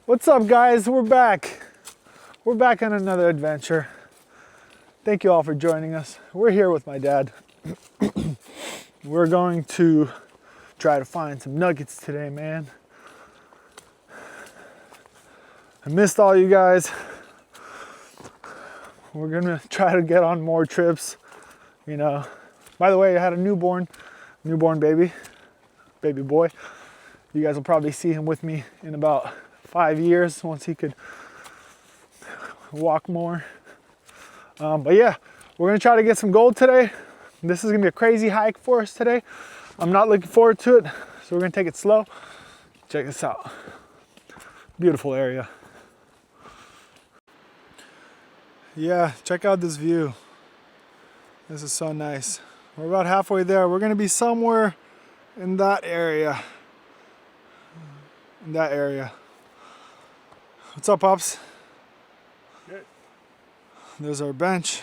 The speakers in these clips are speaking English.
What's up, guys? We're back. We're back on another adventure. Thank you all for joining us. We're here with my dad. We're going to try to find some nuggets today, man. I missed all you guys. We're gonna try to get on more trips, you know. By the way, I had a newborn baby boy. You guys will probably see him with me in about 5 years once he could walk more. But yeah, we're gonna try to get some gold today. This is gonna be a crazy hike for us today. I'm not looking forward to it, so we're gonna take it slow. Check this out. Beautiful area. Yeah, check out this view. This is so nice. We're about halfway there. We're gonna be somewhere in that area. What's up, Pops? Good. There's our bench.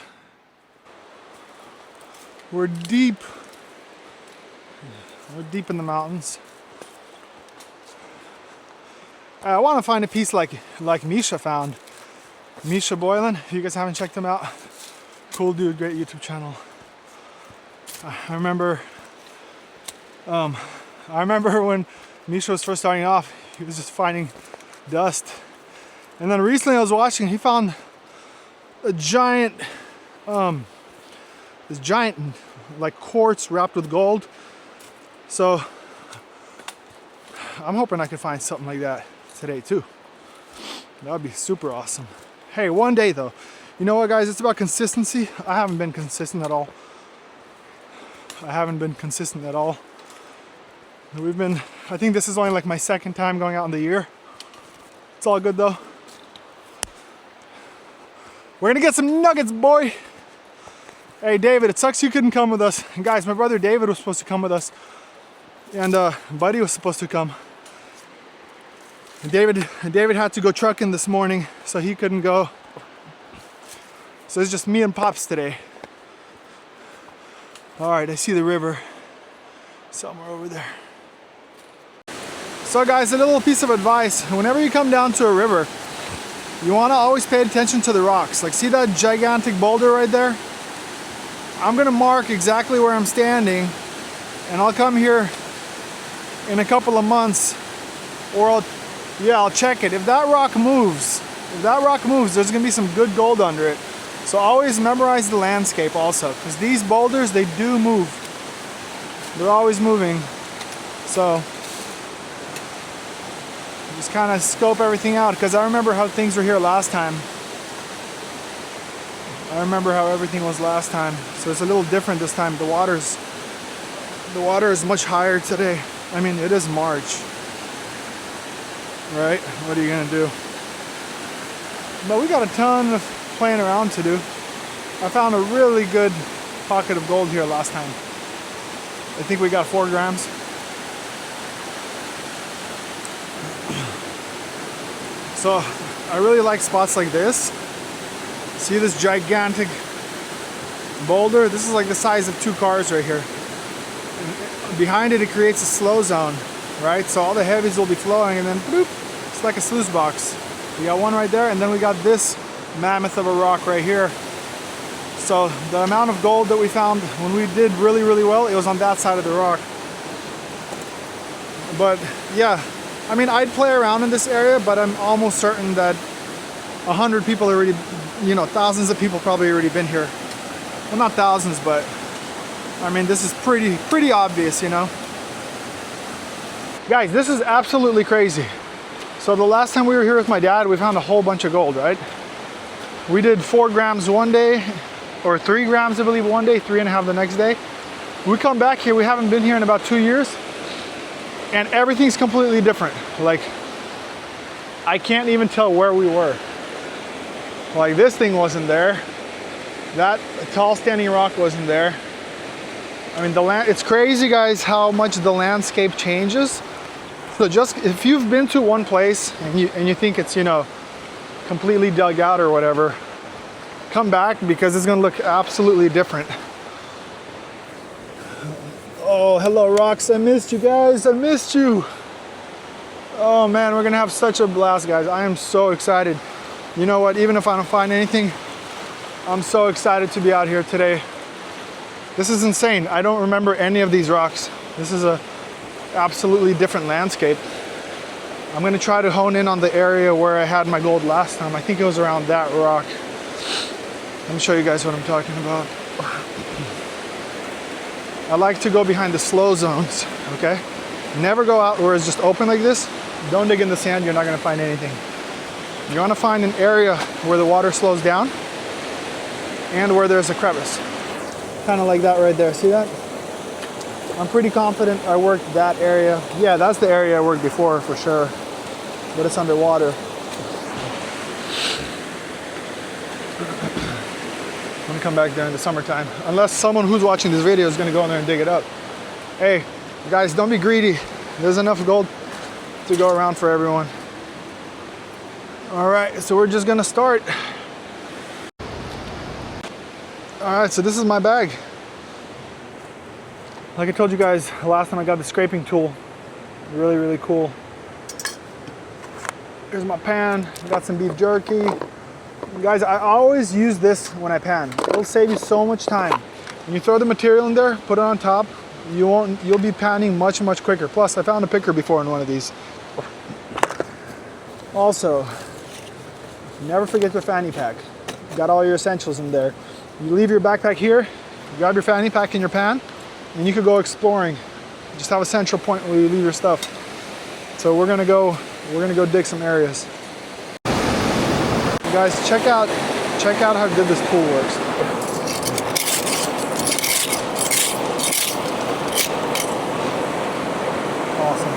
We're deep in the mountains. I want to find a piece like Misha found. Misha Boylan, if you guys haven't checked him out, cool dude, great YouTube channel. I remember when Misha was first starting off, he was just finding dust. And then recently I was watching, he found a giant, like quartz wrapped with gold. So I'm hoping I can find something like that today too. That would be super awesome. Hey, one day though. You know what, guys? It's about consistency. I haven't been consistent at all. I think this is only like my second time going out in the year. It's all good though. We're gonna get some nuggets, boy. Hey, David, it sucks you couldn't come with us. And guys, my brother David was supposed to come with us. And Buddy was supposed to come. And David had to go trucking this morning, so he couldn't go. So it's just me and Pops today. All right, I see the river somewhere over there. So guys, a little piece of advice. Whenever you come down to a river, you want to always pay attention to the rocks. Like, see that gigantic boulder right there? I'm gonna mark exactly where I'm standing, and I'll come here in a couple of months, or I'll check it. If that rock moves, there's gonna be some good gold under it. So always memorize the landscape also, because these boulders, they do move. They're always moving. So just kind of scope everything out, because I remember how things were here last time. I remember how everything was last time. So it's a little different this time. The water is much higher today. I mean, it is March, right? What are you gonna do? But we got a ton of playing around to do. I found a really good pocket of gold here last time. I think we got 4 grams. So I really like spots like this. See this gigantic boulder? This is like the size of 2 cars right here. And behind it, it creates a slow zone, right? So all the heavies will be flowing, and then bloop, it's like a sluice box. We got one right there, and then we got this mammoth of a rock right here. So the amount of gold that we found when we did really, really well, it was on that side of the rock. But yeah, I mean, I'd play around in this area, but I'm almost certain that 100 people already, you know, thousands of people probably already been here. Well, not thousands, but I mean, this is pretty obvious, you know. Guys, this is absolutely crazy. So the last time we were here with my dad, we found a whole bunch of gold, right? We did 4 grams one day, or 3 grams, I believe, one day, 3.5 the next day. We come back here, we haven't been here in about 2 years, and everything's completely different. Like, I can't even tell where we were. Like, this thing wasn't there. That tall standing rock wasn't there. I mean, it's crazy, guys, how much the landscape changes. So just, if you've been to one place and you think it's, you know, completely dug out or whatever, come back, because it's gonna look absolutely different. Oh, hello, rocks. I missed you guys. I missed you. Oh man, we're gonna have such a blast, guys. I am so excited. You know what, even if I don't find anything, I'm so excited to be out here today. This is insane. I don't remember any of these rocks. This is a absolutely different landscape. I'm gonna try to hone in on the area where I had my gold last time. I think it was around that rock. Let me show you guys what I'm talking about. I like to go behind the slow zones, okay? Never go out where it's just open like this. Don't dig in the sand, you're not gonna find anything. You wanna find an area where the water slows down and where there's a crevice. Kind of like that right there, see that? I'm pretty confident I worked that area. Yeah, that's the area I worked before for sure, but it's underwater. I'm gonna come back there in the summertime, unless someone who's watching this video is gonna go in there and dig it up. Hey, guys, don't be greedy. There's enough gold to go around for everyone. All right, so we're just gonna start. All right, so this is my bag. Like I told you guys last time, I got the scraping tool. Really, really cool. Here's my pan, got some beef jerky. Guys, I always use this when I pan. It'll save you so much time. When you throw the material in there, put it on top, you'll be panning much, much quicker. Plus, I found a picker before in one of these. Also, never forget your fanny pack. You got all your essentials in there. You leave your backpack here, you grab your fanny pack in your pan, and you could go exploring. Just have a central point where you leave your stuff. So we're gonna go dig some areas. Guys, check out how good this pool works. Awesome.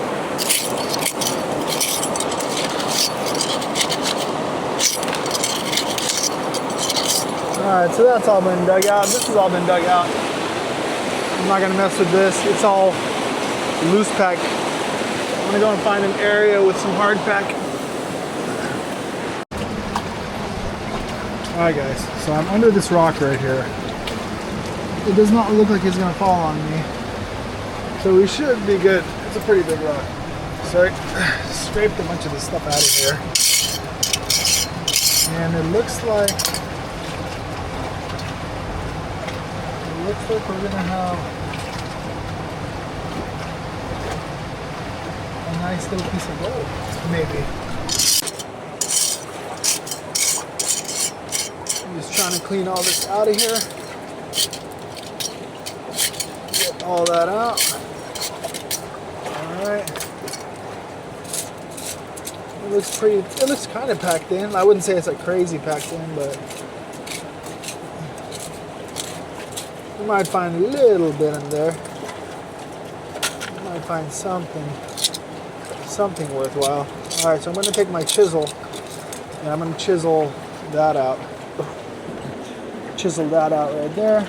Alright, so that's all been dug out. This has all been dug out. I'm not gonna mess with this. It's all loose pack. I'm gonna go and find an area with some hard pack. Alright guys, so I'm under this rock right here. It does not look like it's gonna fall on me. So we should be good. It's a pretty big rock. So I scraped a bunch of this stuff out of here. And it looks like we're gonna have a nice little piece of gold, maybe. I'm just trying to clean all this out of here. Get all that out. Alright. It looks kind of packed in. I wouldn't say it's like crazy packed in, but you might find a little bit in there. You might find something worthwhile. Alright, so I'm gonna take my chisel and I'm gonna chisel that out. Chisel that out right there.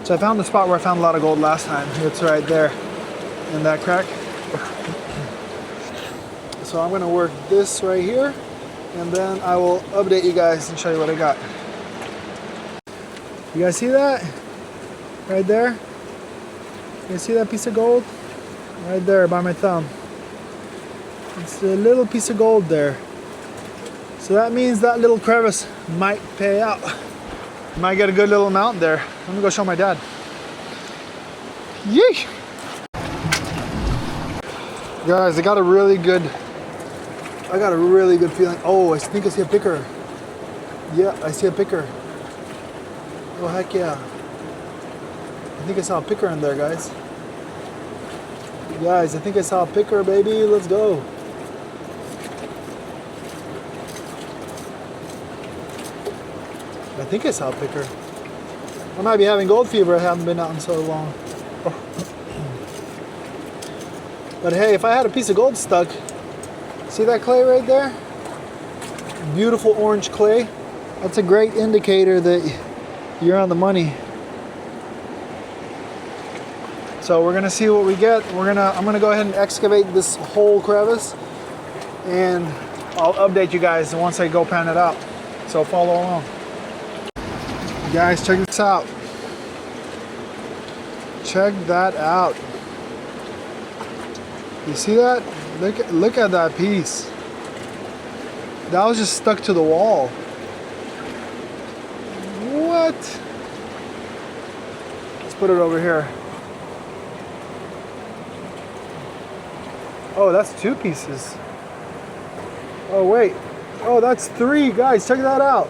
So I found the spot where I found a lot of gold last time. It's right there in that crack. So I'm gonna work this right here and then I will update you guys and show you what I got. You guys see that? Right there? You see that piece of gold? Right there by my thumb. It's a little piece of gold there. So that means that little crevice might pay out. Might get a good little amount there. Let me go show my dad. Yee! Guys, I got a really good feeling. Oh, I think I see a picker. Yeah, I see a picker. Oh, heck yeah. I think I saw a picker in there, guys. Guys, I think I saw a picker, baby. Let's go. I think I saw a picker. I might be having gold fever. I haven't been out in so long. But hey, if I had a piece of gold stuck, see that clay right there? Beautiful orange clay. That's a great indicator that you're on the money. So we're gonna see what we get. I'm gonna go ahead and excavate this whole crevice, and I'll update you guys once I go pan it out. So follow along. Guys, check this out. Check that out. You see that? Look at that piece. That was just stuck to the wall. What? Let's put it over here. Oh, that's 2 pieces. Oh, wait. Oh, that's 3. Guys, check that out.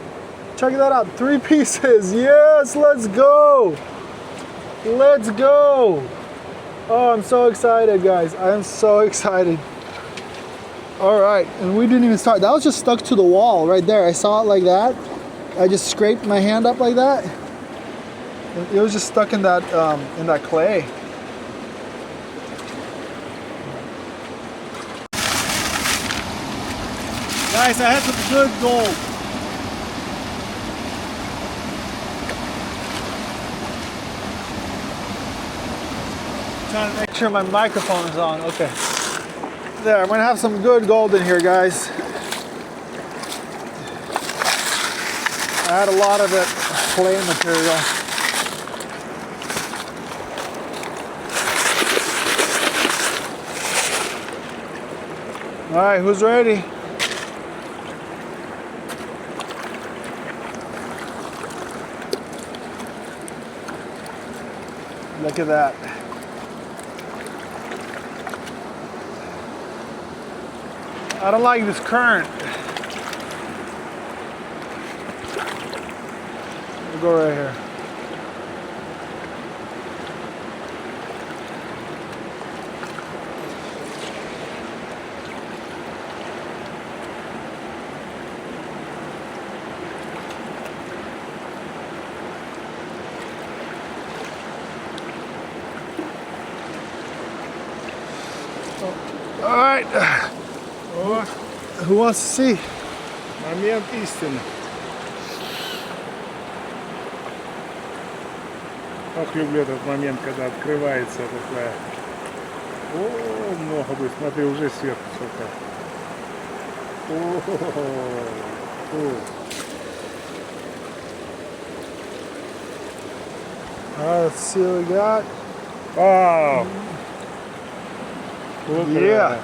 Check that out. 3 pieces. Yes, let's go. Let's go. Oh, I'm so excited, guys. I am so excited. All right, and we didn't even start. That was just stuck to the wall right there. I saw it like that. I just scraped my hand up like that. It was just stuck in that clay. Guys, I had some good gold. Trying to make sure my microphone is on. Okay. There, I'm gonna have some good gold in here, guys. I had a lot of it clay material. All right, who's ready? Look at that. I don't like this current. We'll go right here. All right. Who wants to see? Момент истины. Как люблю этот момент, когда открывается такая. О, много будет. Смотри, уже сверху сколько. All right, let's see what we got. Вау! Yeah.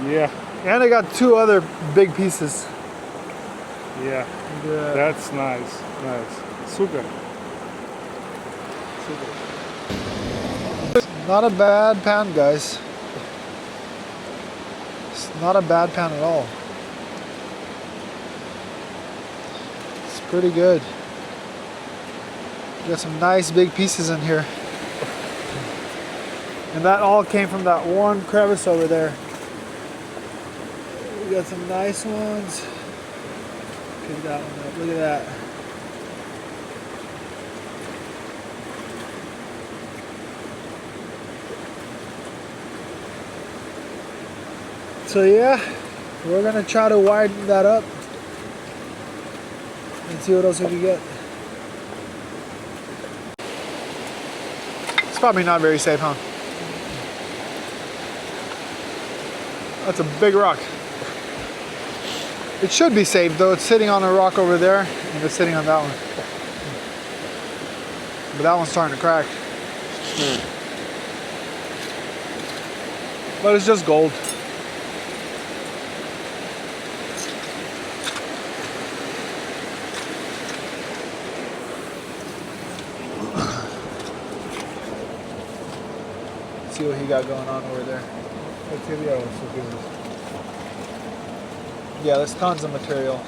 Yeah. And I got 2 other big pieces. Yeah. Yeah. That's nice. Nice. Super. Not a bad pan, guys. It's not a bad pan at all. It's pretty good. Got some nice big pieces in here. And that all came from that one crevice over there. We got some nice ones. Pick that one up. Look at that. So yeah, we're gonna try to widen that up and see what else we can get. It's probably not very safe, huh? That's a big rock. It should be safe though. It's sitting on a rock over there and it's sitting on that one. But that one's starting to crack. But it's just gold. See what he got going on over there. Материал супер. Yeah, there's tons of material.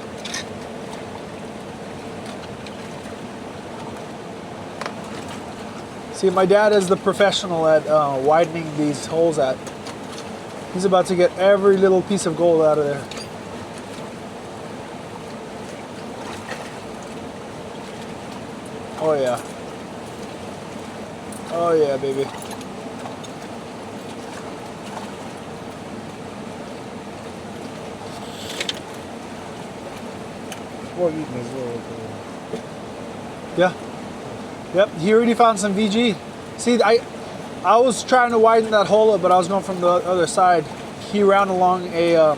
See, my dad is the professional at widening these holes at. He's about to get every little piece of gold out of there. Oh yeah. Oh yeah, baby. Видно золото. Yeah. Yep, he already found some VG. See, I was trying to widen that hole up, but I was going from the other side. He ran along a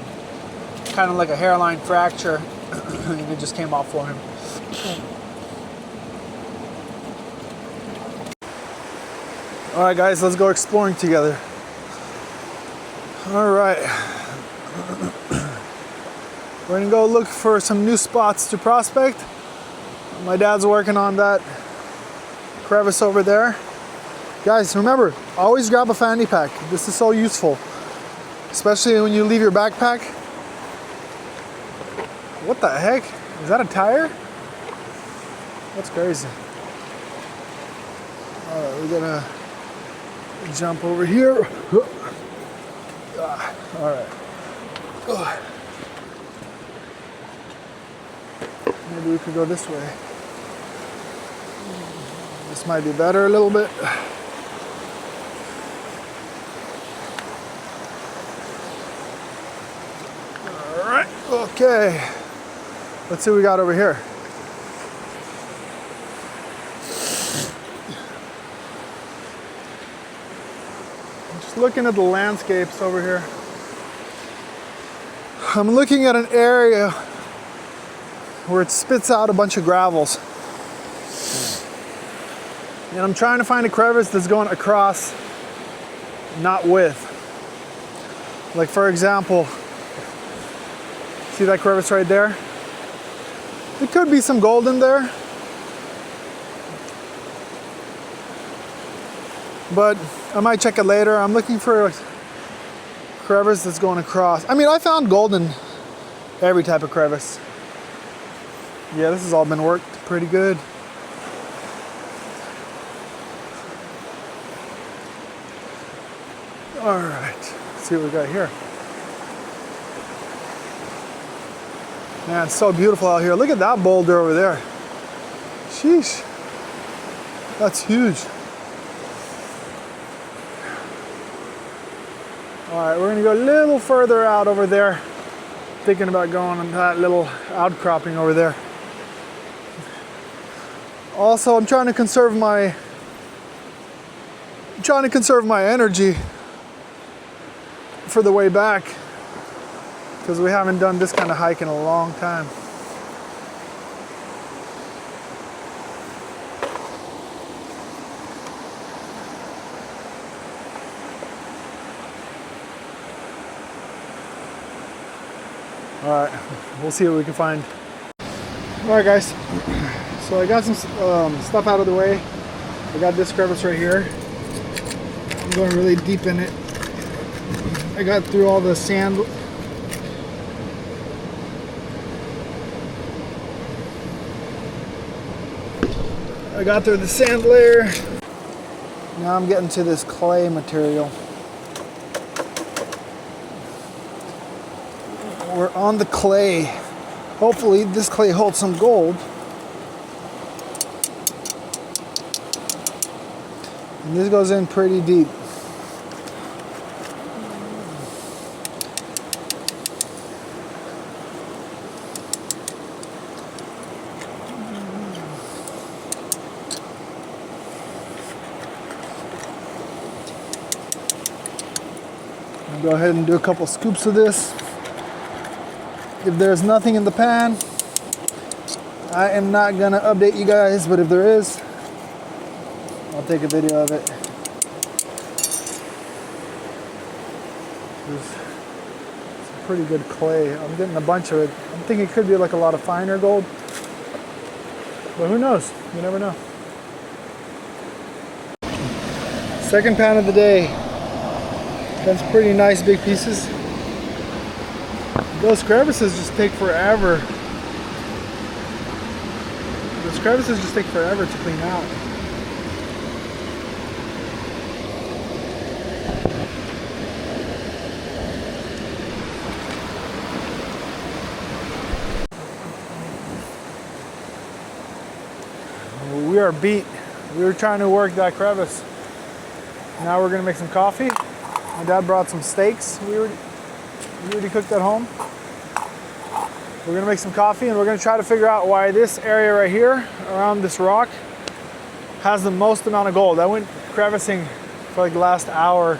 kind of like a hairline fracture, and it just came off for him. All right, guys, let's go exploring together. All right. We're gonna go look for some new spots to prospect. My dad's working on that crevice over there. Guys, remember, always grab a fanny pack. This is so useful, especially when you leave your backpack. What the heck? Is that a tire? That's crazy. All right, we're gonna jump over here. All right. Maybe we could go this way. This might be better a little bit. All right, okay. Let's see what we got over here. Just looking at the landscapes over here. I'm looking at an area where it spits out a bunch of gravels. And I'm trying to find a crevice that's going across, not with. Like for example, see that crevice right there? There could be some gold in there. But I might check it later. I'm looking for a crevice that's going across. I mean, I found gold in every type of crevice. Yeah, this has all been worked pretty good. All right, let's see what we got here. Man, it's so beautiful out here. Look at that boulder over there. Sheesh, that's huge. All right, we're gonna go a little further out over there. Thinking about going on that little outcropping over there. Also, I'm trying to conserve my energy for the way back, because we haven't done this kind of hike in a long time. All right, we'll see what we can find. All right, guys. So I got some stuff out of the way. I got this crevice right here. I'm going really deep in it. I got through all the sand. I got through the sand layer. Now I'm getting to this clay material. We're on the clay. Hopefully this clay holds some gold. And this goes in pretty deep. I'll go ahead and do a couple scoops of this. If there's nothing in the pan, I am not gonna update you guys, but if there is, I'll take a video of it. There's some pretty good clay. I'm getting a bunch of it. I'm thinking it could be like a lot of finer gold, but who knows? You never know. Second pan of the day. Got some pretty nice big pieces. Those crevices just take forever. Those crevices just take forever to clean out. We are beat. We were trying to work that crevice. Now we're gonna make some coffee. My dad brought some steaks. We already cooked at home. We're gonna make some coffee and we're gonna try to figure out why this area right here around this rock has the most amount of gold. I went crevicing for like the last hour.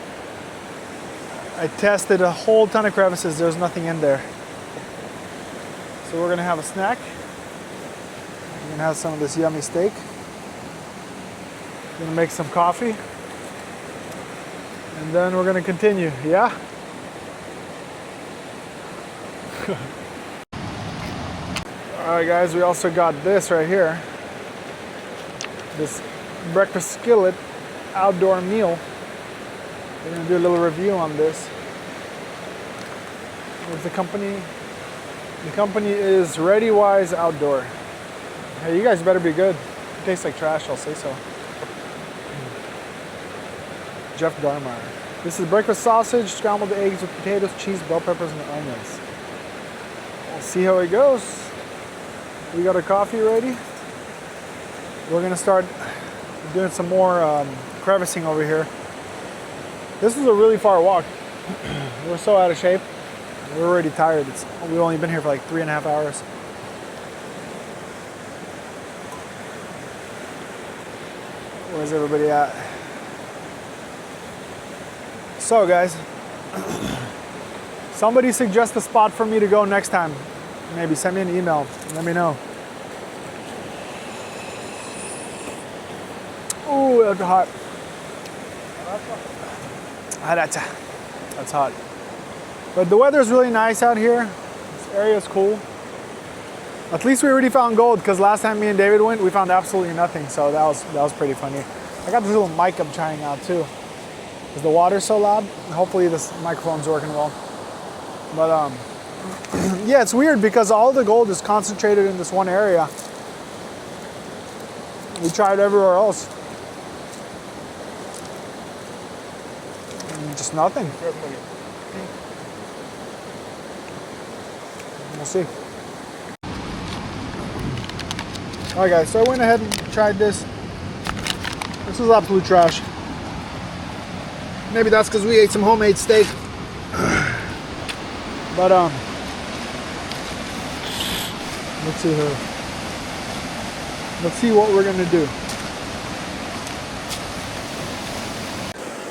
I tested a whole ton of crevices. There's nothing in there. So we're gonna have a snack. We're gonna have some of this yummy steak. We're gonna make some coffee. And then we're gonna continue, yeah? Alright guys, we also got this right here. This breakfast skillet outdoor meal. We're gonna do a little review on this. What's the company? The company is ReadyWise Outdoor. Hey, you guys better be good. It tastes like trash, I'll say so. Jeff Garmeyer. This is breakfast sausage, scrambled eggs with potatoes, cheese, bell peppers, and onions. We'll see how it goes. We got our coffee ready. We're gonna start doing some more crevicing over here. This is a really far walk. We're so out of shape. We're already tired. We've only been here for like 3.5 hours. Where's everybody at? So guys, somebody suggest a spot for me to go next time. Maybe send me an email, let me know. Ooh, that's hot. That's hot. But the weather's really nice out here. This area is cool. At least we already found gold, because last time me and David went, we found absolutely nothing. So that was pretty funny. I got this little mic I'm trying out too. Is the water so loud? Hopefully this microphone's working well. But yeah, it's weird because all the gold is concentrated in this one area. We tried everywhere else. And just nothing. We'll see. Alright guys, so I went ahead and tried this. This is absolute trash. Maybe that's because we ate some homemade steak. But let's see here. Let's see what we're gonna do.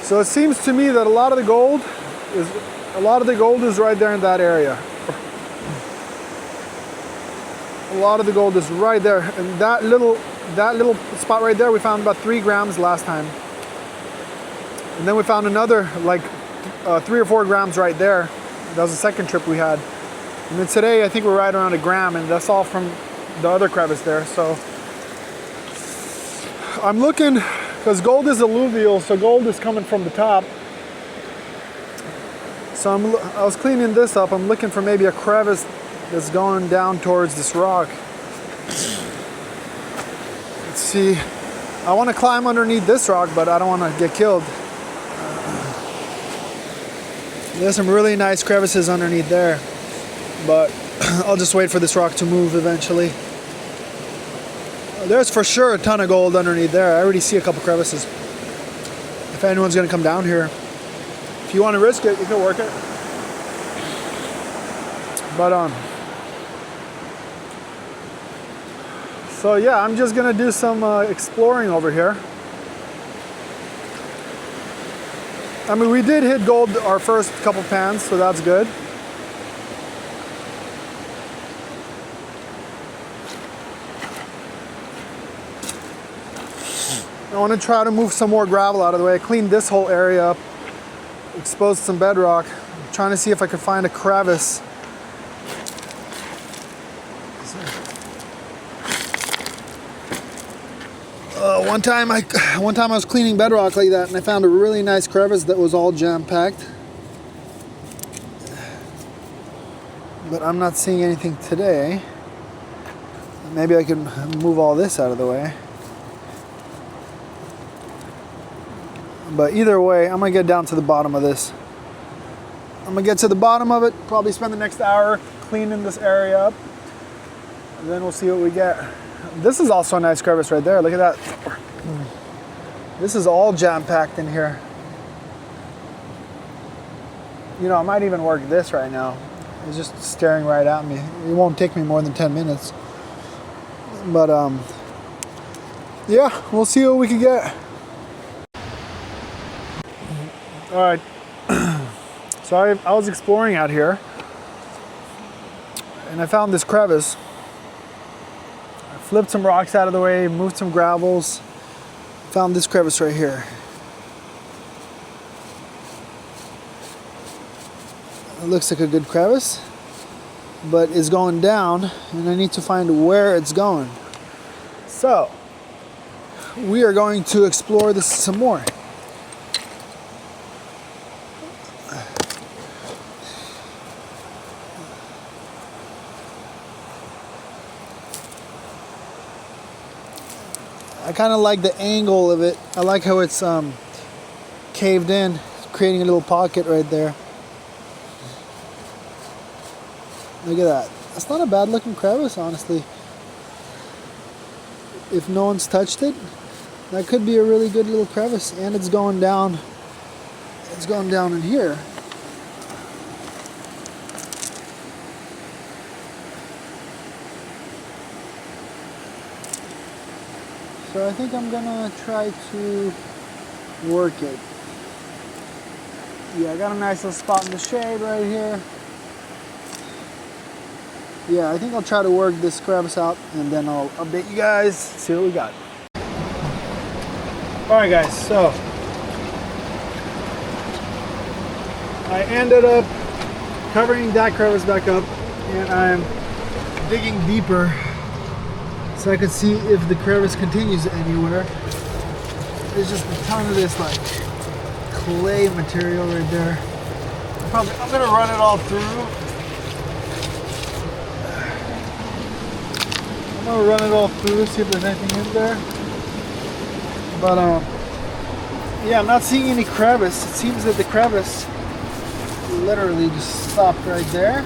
So it seems to me that a lot of the gold is right there in that area. A lot of the gold is right there, and that little spot right there, we found about 3 grams last time. And then we found another like 3 or 4 grams right there. That was the second trip we had. And then today I think we're right around 1 gram, and that's all from the other crevice there. So I'm looking, because gold is alluvial, so gold is coming from the top. So I was cleaning this up. I'm looking for maybe a crevice that's going down towards this rock. Let's see. I want to climb underneath this rock, but I don't want to get killed. There's some really nice crevices underneath there, but I'll just wait for this rock to move eventually. There's for sure a ton of gold underneath there. I already see a couple crevices. If anyone's gonna come down here, if you want to risk it, you can work it. But so yeah, I'm just gonna do some exploring over here. I mean, we did hit gold our first couple pans, so that's good. I want to try to move some more gravel out of the way. I cleaned this whole area up, exposed some bedrock. I'm trying to see if I could find a crevice. One time I was cleaning bedrock like that, and I found a really nice crevice that was all jam-packed. But I'm not seeing anything today. Maybe I can move all this out of the way. But either way, I'm gonna get down to the bottom of this. I'm gonna get to the bottom of it, probably spend the next hour cleaning this area up, and then we'll see what we get. This is also a nice crevice right there. Look at that. This is all jam-packed in here. You know, I might even work this right now. It's just staring right at me. It won't take me more than 10 minutes. But yeah, we'll see what we can get. All right. So I was exploring out here, and I found this crevice. I flipped some rocks out of the way, moved some gravels, found this crevice right here. It looks like a good crevice. but it's going down, and I need to find where it's going. So we are going to explore this some more. I kind of like the angle of it. I like how it's caved in, creating a little pocket right there. Look at that. That's not a bad looking crevice, honestly. If no one's touched it, that could be a really good little crevice. And it's going down. It's going down in here. So I think I'm gonna try to work it. Yeah, I got a nice little spot in the shade right here. Yeah, I think I'll try to work this crevice out, and then I'll update you guys, see what we got. Alright guys, so I ended up covering that crevice back up, and I'm digging deeper so I can see if the crevice continues anywhere. There's just a ton of this like clay material right there. I'm gonna run it all through. I'm gonna run it all through, see if there's anything in there. But yeah, I'm not seeing any crevice. It seems that the crevice literally just stopped right there.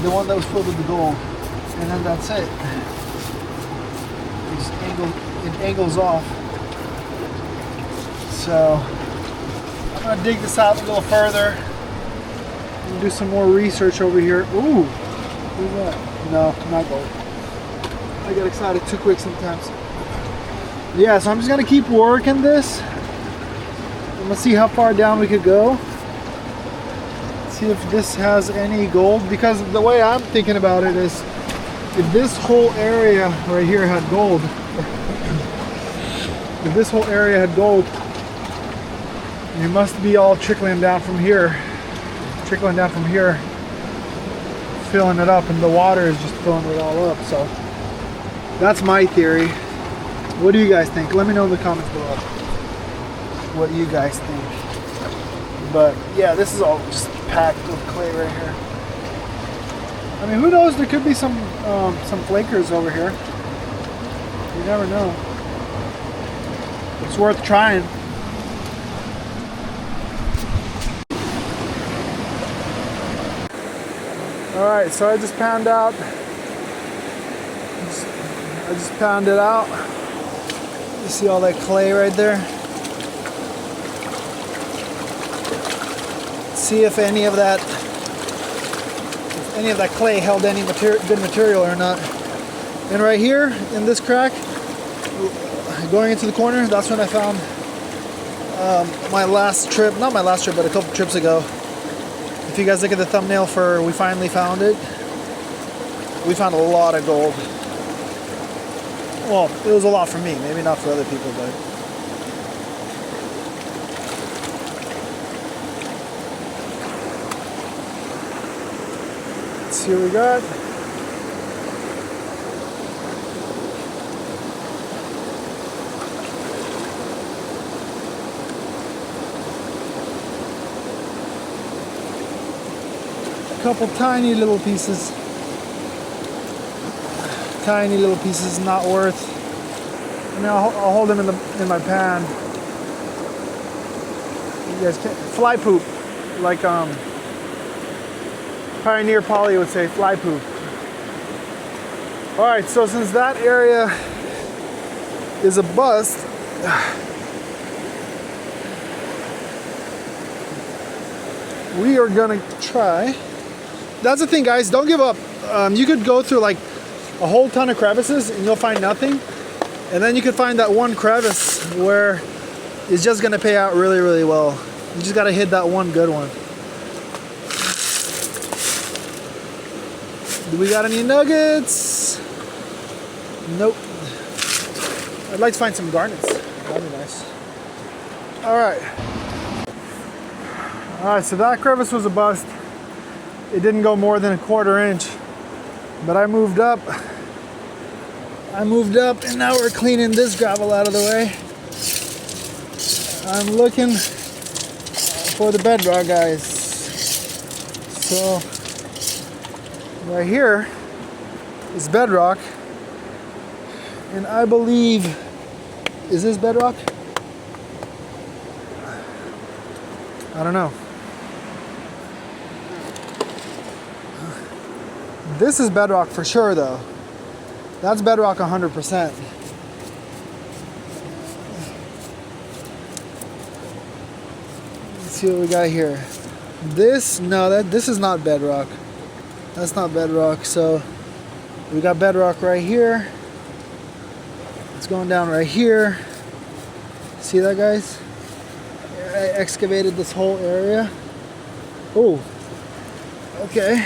The one that was filled with the gold. And then that's it. It angles off. So I'm gonna dig this out a little further and do some more research over here. Ooh, who's that? No, not gold. I get excited too quick sometimes. Yeah, so I'm just gonna keep working this. I'm gonna see how far down we could go. See if this has any gold, because the way I'm thinking about it is, if this whole area right here had gold, if this whole area had gold, it must be all trickling down from here, filling it up, and the water is just filling it all up. So that's my theory. What do you guys think? Let me know in the comments below what you guys think. But yeah, this is all just packed with clay right here. I mean, who knows? There could be some flakers over here. You never know. It's worth trying. All right, so I just panned out. I just pounded out. You see all that clay right there? See if any of that clay held any good material or not. And right here in this crack, going into the corner, that's when I found my last trip, not my last trip, but a couple trips ago. If you guys look at the thumbnail for We Finally Found It, we found a lot of gold. Well, it was a lot for me, maybe not for other people, but let's see what we got. A couple tiny little pieces. Tiny little pieces, not worth. I mean, I'll hold them in my pan. You guys can't. Fly poop, like Pioneer Poly would say, fly poop. All right, so since that area is a bust, we are gonna try. That's the thing, guys. Don't give up. You could go through like a whole ton of crevices and you'll find nothing, and then you could find that one crevice where it's just gonna pay out really, really well. You just gotta hit that one good one. Do we got any nuggets? Nope. I'd like to find some garnets. That'd be nice. All right. All right, so that crevice was a bust. it didn't go more than a 1/4 inch. But I moved up, and now we're cleaning this gravel out of the way. I'm looking for the bedrock, guys. So right here is bedrock, and I believe, is this bedrock? I don't know. This is bedrock for sure, though. That's bedrock 100%. Let's see what we got here. This is not bedrock. That's not bedrock. So we got bedrock right here. It's going down right here. See that, guys? I excavated this whole area. Oh, okay.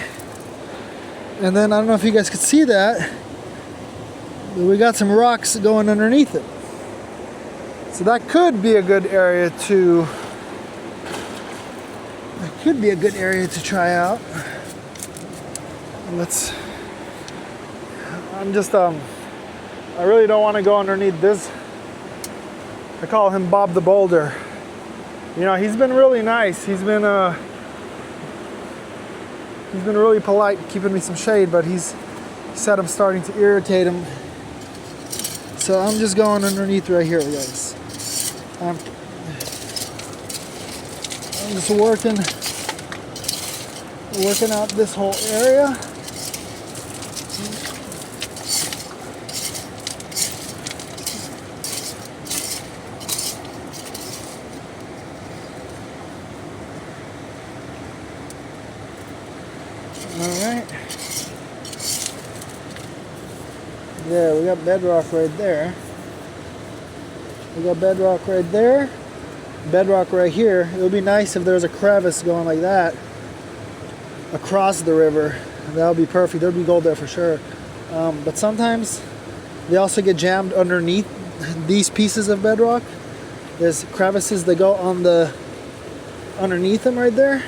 And then I don't know if you guys could see that, but we got some rocks going underneath it. So that could be a good area to try out. I really don't want to go underneath this. I call him Bob the Boulder. You know, he's been really nice. He's been really polite, keeping me some shade, but he said I'm starting to irritate him. So I'm just going underneath right here, guys. I'm just working out this whole area. Alright. Yeah, we got bedrock right there. We got bedrock right there. Bedrock right here. It would be nice if there was a crevice going like that across the river. That would be perfect. There would be gold there for sure. But sometimes they also get jammed underneath these pieces of bedrock. There's crevices that go on the underneath them right there.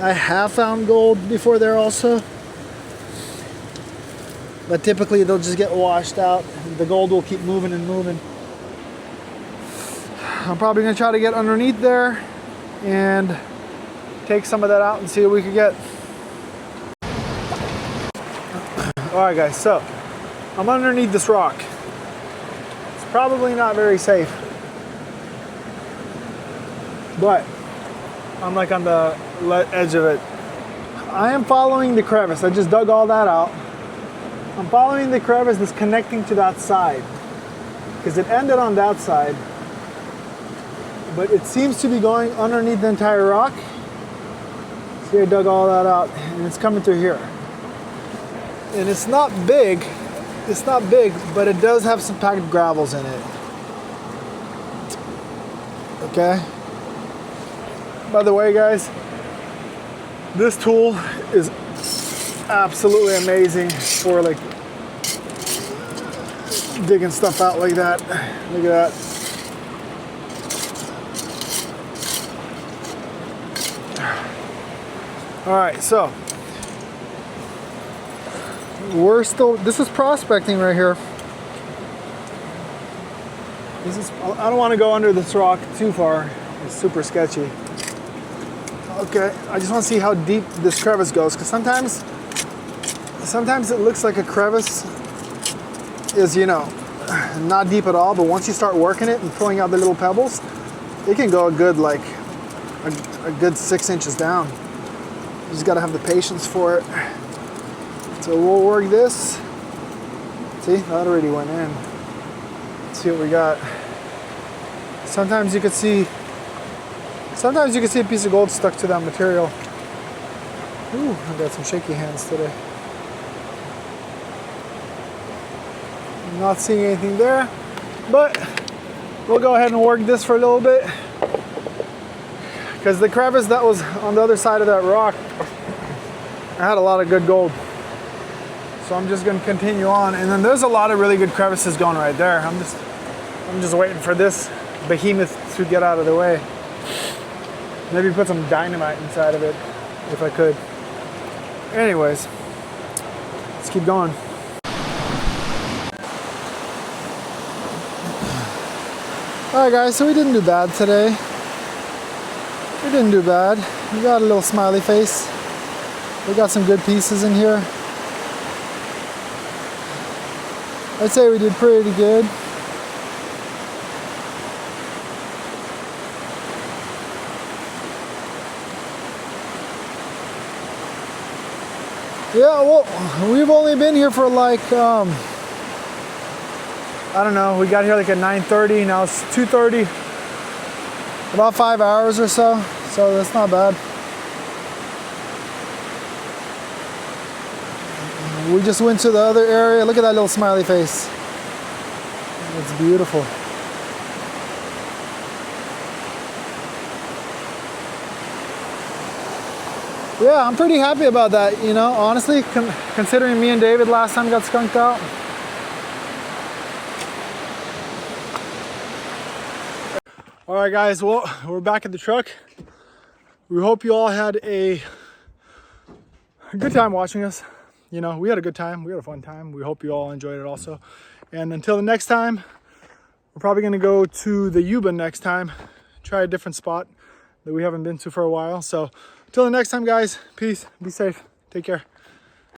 I have found gold before there also, but typically they'll just get washed out. The gold will keep moving and moving. I'm probably gonna try to get underneath there and take some of that out and see what we can get. All right, guys, so I'm underneath this rock. It's probably not very safe, but I'm like on the edge of it. I am following the crevice. I just dug all that out. I'm following the crevice that's connecting to that side, because it ended on that side, but it seems to be going underneath the entire rock. See, I dug all that out, and it's coming through here. And it's not big, but it does have some packed gravels in it. Okay? By the way, guys, this tool is absolutely amazing for like digging stuff out like that. Look at that. All right, so this is prospecting right here. I don't want to go under this rock too far. It's super sketchy. Okay, I just want to see how deep this crevice goes, because sometimes it looks like a crevice is, you know, not deep at all, but once you start working it and pulling out the little pebbles, it can go a good 6 inches down. You just got to have the patience for it. So we'll work this. See, that already went in. Let's see what we got. Sometimes you can see a piece of gold stuck to that material. Ooh, I got some shaky hands today. I'm not seeing anything there, but we'll go ahead and work this for a little bit, because the crevice that was on the other side of that rock, I had a lot of good gold. So I'm just gonna continue on, and then there's a lot of really good crevices going right there. I'm just waiting for this behemoth to get out of the way. Maybe put some dynamite inside of it, if I could. Anyways, let's keep going. Alright guys, so we didn't do bad today. We didn't do bad. We got a little smiley face. We got some good pieces in here. I'd say we did pretty good. Yeah, well, we've only been here for like, I don't know, we got here like at 9:30, now it's 2:30. About 5 hours or so that's not bad. We just went to the other area. Look at that little smiley face. It's beautiful. Yeah, I'm pretty happy about that, you know, honestly, considering me and David last time got skunked out. All right, guys, well, we're back at the truck. We hope you all had a good time watching us. You know, we had a good time. We had a fun time. We hope you all enjoyed it also. And until the next time, we're probably going to go to the Yuba next time. Try a different spot that we haven't been to for a while. So until the next time, guys, peace. Be safe. Take care.